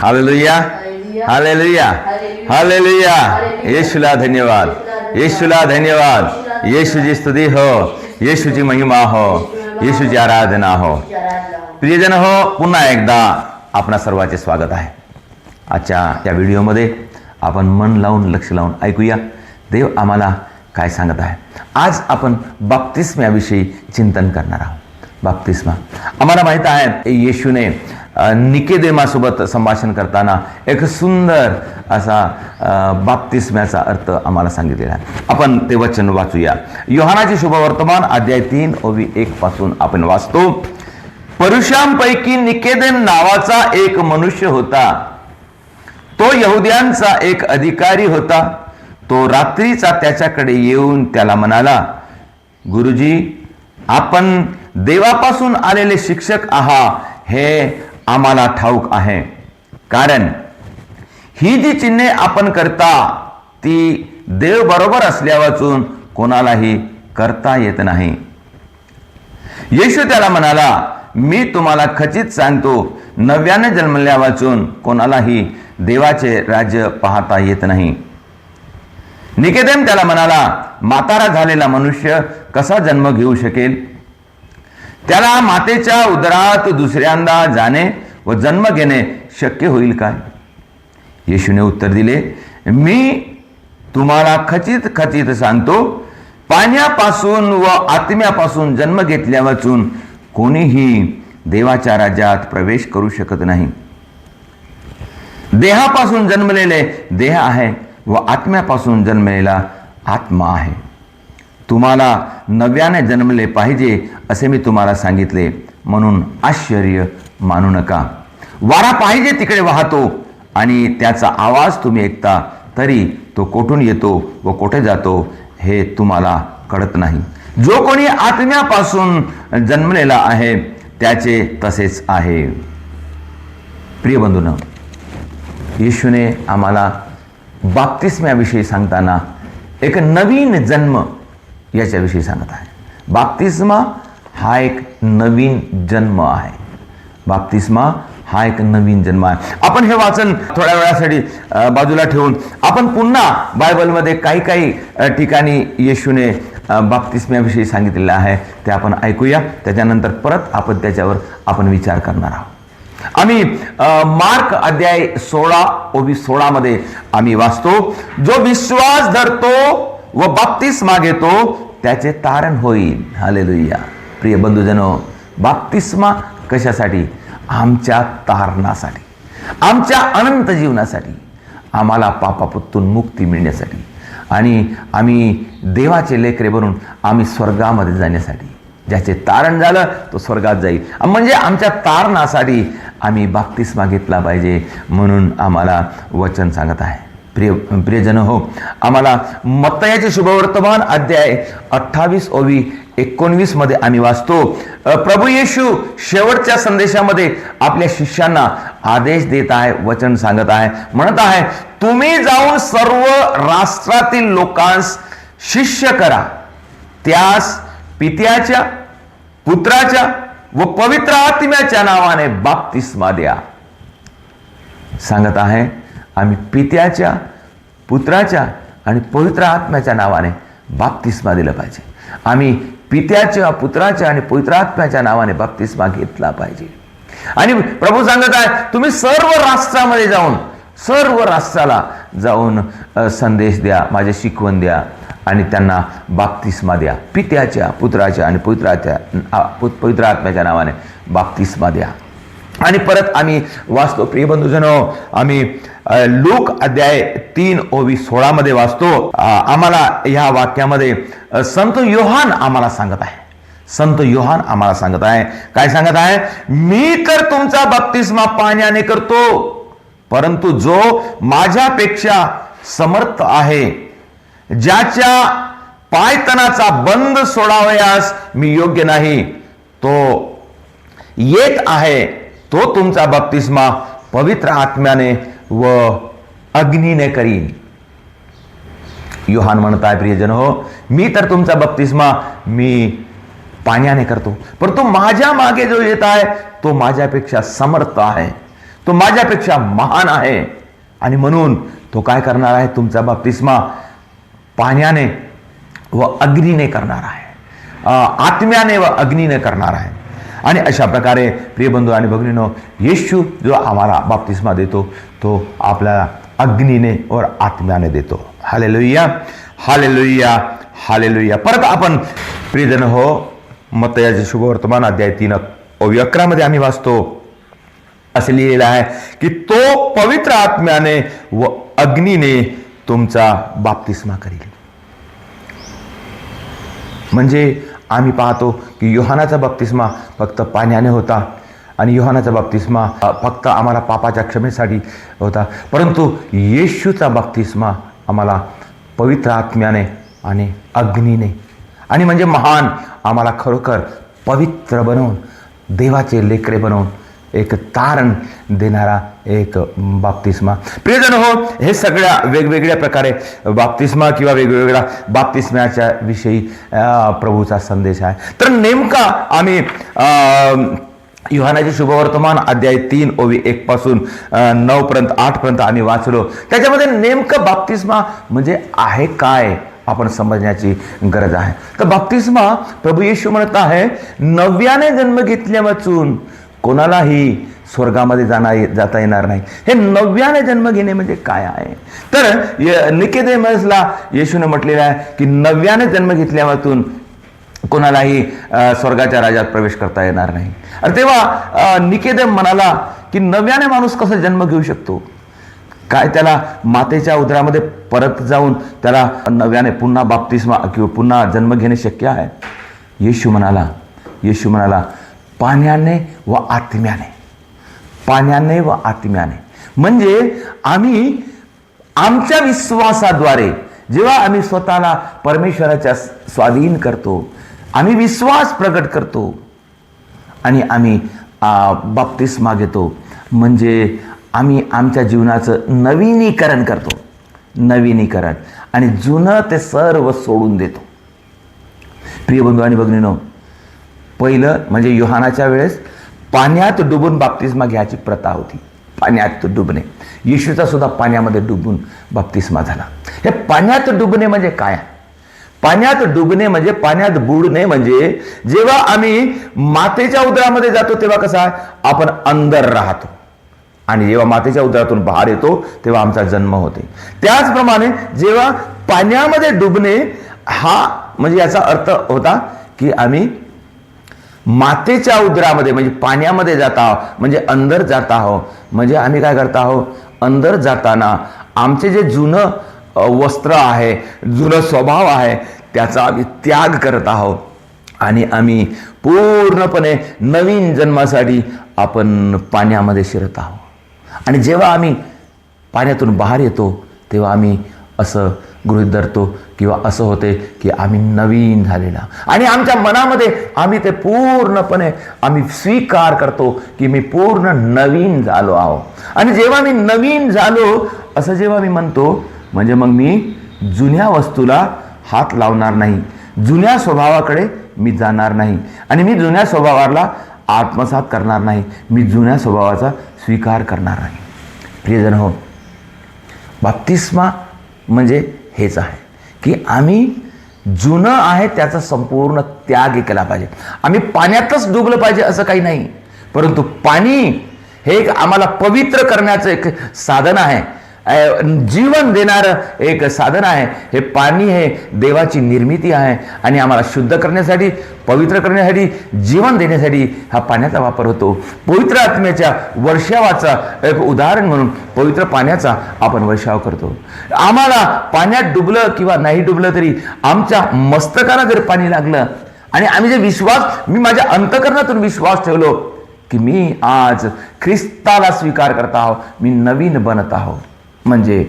Hallelujah, hallelujah, hallelujah. येशूला धन्यवाद, येशूला धन्यवाद. येशूची स्तुती हो, येशूची महिमा हो, येशूची आराधना हो. प्रियजन हो, पुन्हा एकदा आपणा सर्वांचे स्वागत आहे. आजच्या या व्हिडिओमध्ये आपण मन लावून लक्ष लावून ऐकूया देव आम्हाला काय सांगत आहे. आज आपण बाप्तिस्म्याविषयी चिंतन करणार आहोत. बाप्तिस्मा आम्हाला माहीत आहे, येशूने निकोदेमासोबत संभाषण करताना एक सुंदर असा बाप्तिस्म्याचा अर्थ आम्हाला सांगितलेला आहे. आपण ते वचन वाचूया. योहानाचे शुभवर्तमान अध्याय 3 ओवी 1 पासून आपण वाचतो. पुरुषांपैकी निकोदेम नावाचा एक मनुष्य होता. तो यहुद्यांचा एक अधिकारी होता. तो रात्रीचा त्याच्याकडे येऊन त्याला म्हणाला, गुरुजी, आपण देवापासून आलेले शिक्षक आहात हे आम्हाला ठाऊक आहे, कारण ही जी चिन्हे आपण करता ती देव बरोबर असल्यावाचून कोणालाही करता येत नाही. येशू त्याला म्हणाला, मी तुम्हाला खचित सांगतो, नव्याने जन्मल्यावाचून कोणालाही देवाचे राज्य पाहता येत नाही. निकोदेम त्याला म्हणाला, म्हातारा झालेला मनुष्य कसा जन्म घेऊ शकेल? त्याला मातेच्या उदरात दुसऱ्यांदा जाणे व जन्म घेणे शक्य होईल काय? येशूने उत्तर दिले, मी तुम्हाला खचित खचित सांगतो, पाण्यापासून व आत्म्यापासून जन्म घेतल्यावाचून कोणीही देवाच्या राज्यात प्रवेश करू शकत नाही. देहापासून जन्मलेले देह आहे व आत्म्यापासून जन्मलेला आत्मा आहे. तुम्हाला नव्याने जन्मले पाहिजे असे मी तुम्हाला सांगितले, म्हणून आश्चर्य मानू नका. वारा पाहिजे तिकडे वाहतो आणि त्याचा आवाज तुम्ही ऐकता, तरी तो कोठून येतो व कोठे जातो हे तुम्हाला कळत नाही. जो कोणी आत्म्यापासून जन्मलेला आहे त्याचे तसेच आहे. प्रिय बंधूंनो, येशूने आम्हाला बाप्तिस्म्याविषयी सांगताना एक नवीन जन्म याच्याविषयी सांगत आहे. बाप्तिस्मा हा एक नवीन जन्म आहे. बाप्तिस्मा हा एक नवीन जन्म आहे. आपण हे वाचन थोड्या वेळासाठी बाजूला ठेवून आपण पुन्हा बायबलमध्ये काही काही ठिकाणी येशूने बाप्तिस्म्याविषयी सांगितलेलं आहे ते आपण ऐकूया. त्याच्यानंतर परत आपण त्याच्यावर आपण विचार करणार आहोत. आम्ही मार्क अध्याय 16 ओवी 16 मध्ये आम्ही वाचतो, जो विश्वास धरतो व बाप्तिस्मा घेतो त्याचे तारण होईल. हालेलुया. प्रिय बंधुजनो, बाप्तिस्मा कशासाठी? आमच्या तारणासाठी, आमच्या अनंत जीवनासाठी, आम्हाला पापापासून मुक्ती मिळण्यासाठी आणि आम्ही देवाचे लेकरे बनून आम्ही स्वर्गामध्ये जाण्यासाठी. ज्याचे तारण झालं तो स्वर्गात जाईल. म्हणजे आमच्या तारणासाठी आम्ही बाप्तिस्मा घेतला पाहिजे, म्हणून आम्हाला वचन सांगत आहे. प्रियजन हो, आम्हाला मत्तयाचे शुभवर्तमान अध्याय 28 ओवी 19 मध्ये आम्ही वाचतो, प्रभू येशू शेवटच्या संदेशामध्ये आपल्या शिष्यांना आदेश देत आहे, वचन सांगत आहे, म्हणत आहे, तुम्ही जाऊन सर्व राष्ट्रातील लोकांस शिष्य करा, त्यास पित्याच्या, पुत्राच्या व पवित्र आत्म्याच्या नावाने बाप्तिस्मा द्या. सांगत आहे, आम्ही पित्याच्या, पुत्राच्या आणि पवित्र आत्म्याच्या नावाने बाप्तिस्मा दिला पाहिजे. आम्ही पित्याच्या, पुत्राच्या आणि पवित्र आत्म्याच्या नावाने बाप्तिस्मा घेतला पाहिजे. आणि प्रभू सांगत आहे, तुम्ही सर्व राष्ट्रामध्ये जाऊन, सर्व राष्ट्राला जाऊन संदेश द्या, माझे शिकवण द्या आणि त्यांना बाप्तिस्मा द्या. पित्याच्या, पुत्राच्या आणि पवित्र आत्म्याच्या नावाने बाप्तिस्मा द्या. आणि परत आम्ही वाचतो, प्रिय बंधुजनो, आम्ही लूक अध्याय 3 ओवी 16 मध्ये वाचतो. आम्हाला ह्या वाक्यामध्ये संत योहान आम्हाला सांगत आहे. संत योहान आम्हाला सांगत आहे, काय सांगत आहे? मी तर तुमचा बाप्तिस्मा पाण्याने करतो, परंतु जो माझ्यापेक्षा समर्थ आहे, ज्याच्या पायतनाचा बंद सोडावयास मी योग्य नाही, तो येत आहे, तो तुमचा बाप्तिस्मा पवित्र आत्म्याने व अग्नीने करीन. योहान म्हणत आहे, प्रियजन हो, मी तर तुमचा बाप्तिस्मा मी पाण्याने करतो, परंतु माझ्या मागे जो येत आहे तो माझ्यापेक्षा समर्थ आहे, तो माझ्यापेक्षा महान आहे. आणि म्हणून तो काय करणार आहे? तुमचा बप्तिस्मा पाण्याने व अग्नीने करणार आहे, आत्म्याने व अग्नीने करणार आहे. आणि अशा प्रकारे प्रिय बंधू आणि भगिनींनो, येशू जो आम्हाला बप्तिस्मा देतो तो आपल्याला अग्नीने व आत्म्याने देतो. Hallelujah, hallelujah, hallelujah. परत आपण प्रियजन हो, मत्तयाचे शुभवर्तमान अध्याय 3:11 मध्ये आम्ही वाचतो, असे लिहिलेलं आहे की तो पवित्र आत्म्याने व अग्नीने तुमचा बप्तिस्मा करील. म्हणजे आम्ही पाहतो की योहानाचा बप्तिस्मा फक्त पाण्याने होता आणि योहानाचा बप्तिस्मा फक्त आम्हाला पापाच्या क्षमेसाठी होता, परंतु येशूचा बप्तिस्मा आम्हाला पवित्र आत्म्याने आणि अग्नीने, आणि म्हणजे महान, आम्हाला खरोखर पवित्र बनवून, देवाचे लेकरे बनवून एक तारण देणारा एक बप्तिस्मा. प्रियजन हो, हे सगळ्या वेगवेगळ्या प्रकारे बप्तिस्मा किंवा वेगवेगळ्या बप्तिस्म्याच्या विषयी प्रभूचा संदेश आहे. तर नेमका आम्ही योहानाचे शुभवर्तमान अध्याय 3:1 पासून 9 8 आम्ही वाचलो. त्याच्यामध्ये नेमकं बप्तिस्मा म्हणजे आहे काय आपण समजण्याची गरज आहे. तर बप्तिस्मा प्रभू येशू म्हणत आहे, नव्याने जन्म घेतल्या वाचून कोणालाही स्वर्गामध्ये जाता येणार नाही. हे नव्याने जन्म घेणे म्हणजे काय आहे? तर निकोदेमसला येशूने म्हटलेलं आहे की नव्याने जन्म घेतल्यापासून कोणालाही स्वर्गाच्या राज्यात प्रवेश करता येणार नाही. आणि तेव्हा निकोदेम म्हणाला की नव्याने माणूस कसा जन्म घेऊ शकतो? काय त्याला मातेच्या उदरामध्ये परत जाऊन त्याला नव्याने पुन्हा बप्तिस्मा किंवा पुन्हा जन्म घेणे शक्य आहे? येशू म्हणाला पाण्याने व आत्म्याने, पाण्याने व आत्म्याने. म्हणजे आम्ही आमच्या विश्वासाद्वारे जेव्हा आम्ही स्वतःला परमेश्वराच्या स्वाधीन करतो, आम्ही विश्वास प्रकट करतो आणि आम्ही बप्तिस्मा घेतो, म्हणजे आम्ही आमच्या जीवनाचं नवीनीकरण करतो, नवीनीकरण, आणि जुनं ते सर्व सोडून देतो. प्रिय बंधू आणि भगिनींनो, पहिलं म्हणजे योहानाच्या वेळेस पाण्यात डुबून बप्तिस्मा घ्यायची प्रथा होती. पाण्यात डुबणे, येशूचा सुद्धा पाण्यामध्ये डुबून बप्तिस्मा झाला. हे पाण्यात डुबणे म्हणजे काय? पाण्यात डुबणे म्हणजे, पाण्यात बुडणे म्हणजे जेव्हा आम्ही मातेच्या उदरामध्ये जातो तेव्हा कसं आहे, आपण अंदर राहतो, आणि जेव्हा मातेच्या उदरातून बाहेर येतो तेव्हा आमचा जन्म होते. त्याचप्रमाणे जेव्हा पाण्यामध्ये डुबणे हा म्हणजे याचा अर्थ होता की आम्ही मातेच्या उदरामध्ये म्हणजे पाण्यामध्ये जात आहोत, म्हणजे अंदर जात आहोत. म्हणजे आम्ही काय करत आहोत, अंदर जाताना आमचे जे जुनं वस्त्र आहे, जुनं स्वभाव आहे, त्याचा आम्ही त्याग करत आहोत आणि आम्ही पूर्णपणे नवीन जन्मासाठी आपण पाण्यामध्ये शिरत आहोत. आणि जेव्हा आम्ही पाण्यातून बाहेर येतो तेव्हा आम्ही असं गृहीत धरतो किंवा असं होते की आम्ही नवीन झालेला, आणि आमच्या मनामध्ये आम्ही ते पूर्णपणे आम्ही स्वीकार करतो की मी पूर्ण नवीन झालो आहो. आणि जेव्हा मी नवीन झालो असं जेव्हा मी म्हणतो, म्हणजे मग मी जुन्या वस्तूला हात लावणार नाही, जुन्या स्वभावाकडे मी जाणार नाही, आणि मी जुन्या स्वभावाला आत्मसात करणार नाही, मी जुन्या स्वभावाचा स्वीकार करणार नाही. प्रियजन हो, बप्तिस्मा म्हणजे हेच आहे की आम्ही जुनं आहे त्याचा संपूर्ण त्याग केला पाहिजे. आम्ही पाण्यातच डुबलं पाहिजे असं काही नाही, परंतु पाणी हे एक आम्हाला पवित्र करण्याचं एक साधन आहे, जीवन देणारं एक साधन आहे. हे पाणी हे देवाची निर्मिती आहे आणि आम्हाला शुद्ध करण्यासाठी, पवित्र करण्यासाठी, जीवन देण्यासाठी हा पाण्याचा वापर होतो. पवित्र आत्म्याच्या वर्षावाचा एक उदाहरण म्हणून पवित्र पाण्याचा आपण वर्षाव करतो. आम्हाला पाण्यात डुबलं किंवा नाही डुबलं तरी आमच्या मस्तकाला जर पाणी लागलं आणि आम्ही जे विश्वास, मी माझ्या अंतःकरणातून विश्वास ठेवलो की मी आज ख्रिस्ताला स्वीकार करत आहो, मी नवीन बनत आहो, म्हणजे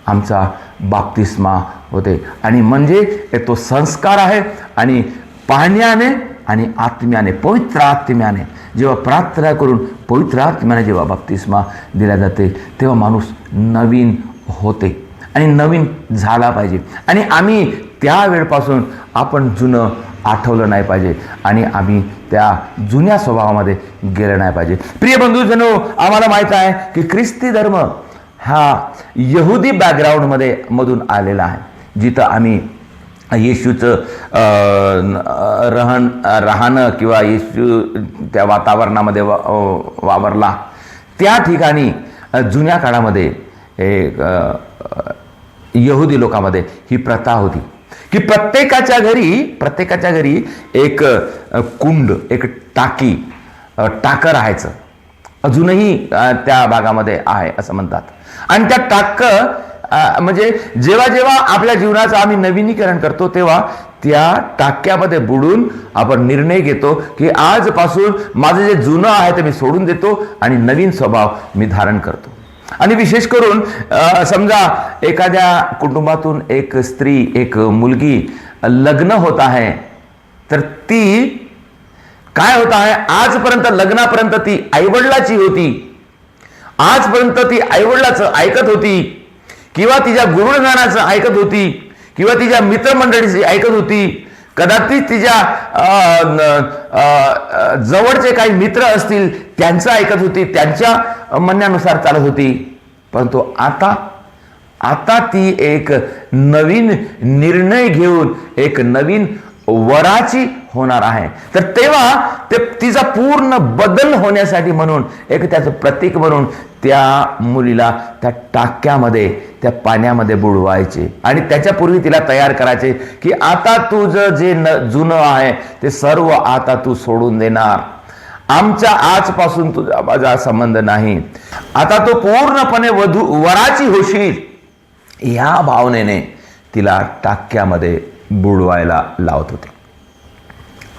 आमचा बप्तिस्मा होते. आणि म्हणजे तो संस्कार आहे. आणि पाण्याने आणि आत्म्याने, पवित्र आत्म्याने जेव्हा प्रार्थना करून पवित्र आत्म्याने जेव्हा बप्तिस्मा दिला जाते तेव्हा माणूस नवीन होते आणि नवीन झाला पाहिजे. आणि आम्ही त्या वेळपासून आपण जुनं आठवलं नाही पाहिजे आणि आम्ही त्या जुन्या स्वभावामध्ये गेलं नाही पाहिजे. प्रिय बंधूजनो, आम्हाला माहीत आहे की ख्रिस्ती धर्म हा यहुदी बॅकग्राऊंडमध्ये मधून आलेला आहे, जिथं आम्ही येशूचं राहणं किंवा येशू त्या वातावरणामध्ये वावरला. त्या ठिकाणी जुन्या काळामध्ये एक यहुदी लोकांमध्ये ही प्रथा होती की प्रत्येकाच्या घरी एक कुंड, एक टाकं राहायचं. अजूनही त्या भागामध्ये आहे असं म्हणतात. आणि त्या टाकं म्हणजे जेव्हा आपल्या जीवनाचं आम्ही नवीनीकरण करतो तेव्हा त्या टाक्यामध्ये बुडून आपण निर्णय घेतो की आजपासून माझं जे जुनं आहे ते मी सोडून देतो आणि नवीन स्वभाव मी धारण करतो. आणि विशेष करून समजा एखाद्या कुटुंबातून एक स्त्री, एक मुलगी लग्न होत आहे, तर ती काय होत आहे, आजपर्यंत लग्नापर्यंत ती आईवडिलाची होती, आजपर्यंत ती आईवडिलाचं ऐकत होती किंवा तिच्या गुरुज्ञानाचं ऐकत होती किंवा तिच्या मित्रमंडळीची ऐकत होती. कदाचित तिच्या जवळचे काही मित्र असतील त्यांचं ऐकत होती, त्यांच्या म्हणण्यानुसार चालत होती. परंतु आता ती एक नवीन निर्णय घेऊन एक नवीन वराची होणार आहे. तर तेव्हा तिचा पूर्ण बदल होण्यासाठी म्हणून एक त्याचं प्रतीक म्हणून त्या मुलीला त्या टाक्यामध्ये, त्या पाण्यामध्ये बुडवायचे आणि त्याच्यापूर्वी तिला तयार करायचे की आता तुझं जे जुनं आहे ते सर्व आता तू सोडून देणार. आमच्या आजपासून तुझा माझा संबंध नाही, आता तो पूर्णपणे वराची होशील. ह्या भावनेने तिला टाक्यामध्ये बुडवायला लावत होते.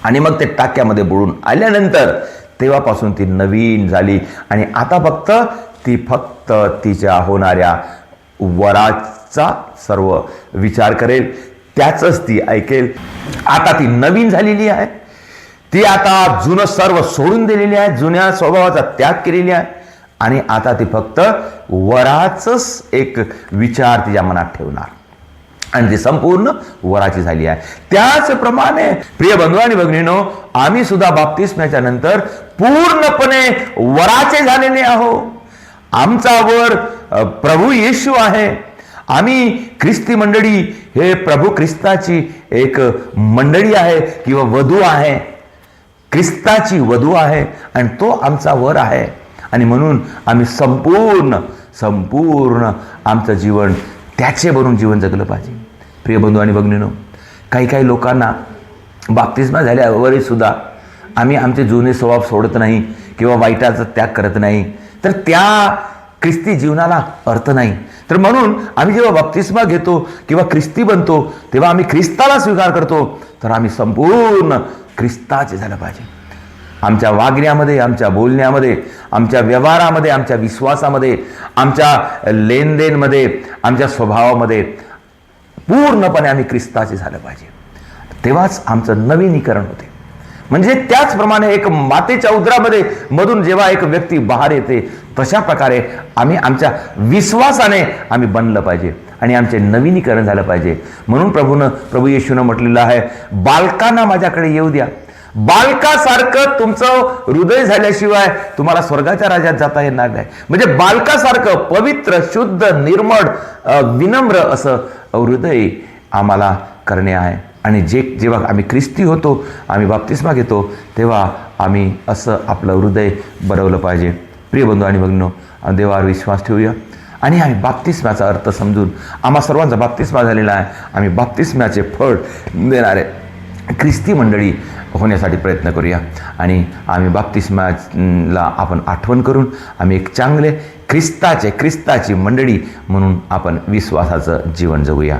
आणि मग ते टाक्यामध्ये बुडून आल्यानंतर तेव्हापासून ती नवीन झाली आणि आता फक्त तिच्या होणाऱ्या वराचा सर्व विचार करेल, त्याचंच ती ऐकेल. आता ती नवीन झालेली आहे. ती आता जुनं सर्व सोडून दिलेली आहे, जुन्या स्वभावाचा त्याग केलेली आहे आणि आता ती फक्त वराचंच एक विचार तिच्या मनात ठेवणार आणि ती संपूर्ण वराची झाली आहे. त्याचप्रमाणे प्रिय बंधू आणि भगिनींनो, आम्ही सुद्धा बाप्तिस्म्याच्या नंतर पूर्णपणे वराचे झालेले आहोत. आमचा वर प्रभू येशू आहे. आम्ही ख्रिस्ती मंडळी हे प्रभू ख्रिस्ताची एक मंडळी आहे किंवा वधू आहे, ख्रिस्ताची वधू आहे आणि तो आमचा वर आहे. आणि म्हणून आम्ही संपूर्ण आमचं जीवन त्याचे बनून जीवन जगलं पाहिजे. प्रिय बंधू आणि भगिनींनो, काही लोकांना बाप्तिस्मा झाल्यावरही सुद्धा आम्ही आमचे जुने स्वभाव सोडत नाही किंवा वाईटाचा त्याग करत नाही, तर त्या ख्रिस्ती जीवनाला अर्थ नाही. तर म्हणून आम्ही जेव्हा बाप्तिस्मा घेतो किंवा ख्रिस्ती बनतो तेव्हा आम्ही ख्रिस्ताला स्वीकार करतो, तर आम्ही संपूर्ण ख्रिस्ताचे झालं पाहिजे. आमच्या वागण्यामध्ये, आमच्या बोलण्यामध्ये, आमच्या व्यवहारामध्ये, आमच्या विश्वासामध्ये, आमच्या लेनदेनमध्ये, आमच्या स्वभावामध्ये पूर्णपणे आम्ही ख्रिस्ताचे झालं पाहिजे. तेव्हाच आमचं नवीनीकरण होते. म्हणजे त्याचप्रमाणे एक मातेच्या उदरामध्ये मधून जेव्हा एक व्यक्ती बाहेर येते, तशा प्रकारे आम्ही आमच्या विश्वासाने आम्ही बनलं पाहिजे आणि आमचे नवीनीकरण झालं पाहिजे. म्हणून प्रभू येशूनं म्हटलेलं आहे, बालकांना माझ्याकडे येऊ द्या. बालकासारखं तुमचं हृदय झाल्याशिवाय तुम्हाला स्वर्गाच्या राज्यात जाता येणार नाही. म्हणजे बालकासारखं पवित्र, शुद्ध, निर्मळ, विनम्र असं हृदय आम्हाला करणे आहे. आणि जेव्हा आम्ही ख्रिस्ती होतो, आम्ही बाप्तिस्मा घेतो, तेव्हा आम्ही असं आपलं हृदय बनवलं पाहिजे. प्रिय बंधू आणि भगिनींनो, देवावर विश्वास ठेवूया आणि आम्ही बाप्तिस्म्याचा अर्थ समजून, आम्हा सर्वांचा बाप्तिस्मा झालेला आहे, आम्ही बाप्तिस्म्याचे फळ देणारे ख्रिस्ती मंडळी होण्यासाठी प्रयत्न करूया. आणि आम्ही बाप्तिस्माला आपण आठवण करून आम्ही एक चांगले ख्रिस्ताची मंडळी म्हणून आपण विश्वासाचं जीवन जगूया.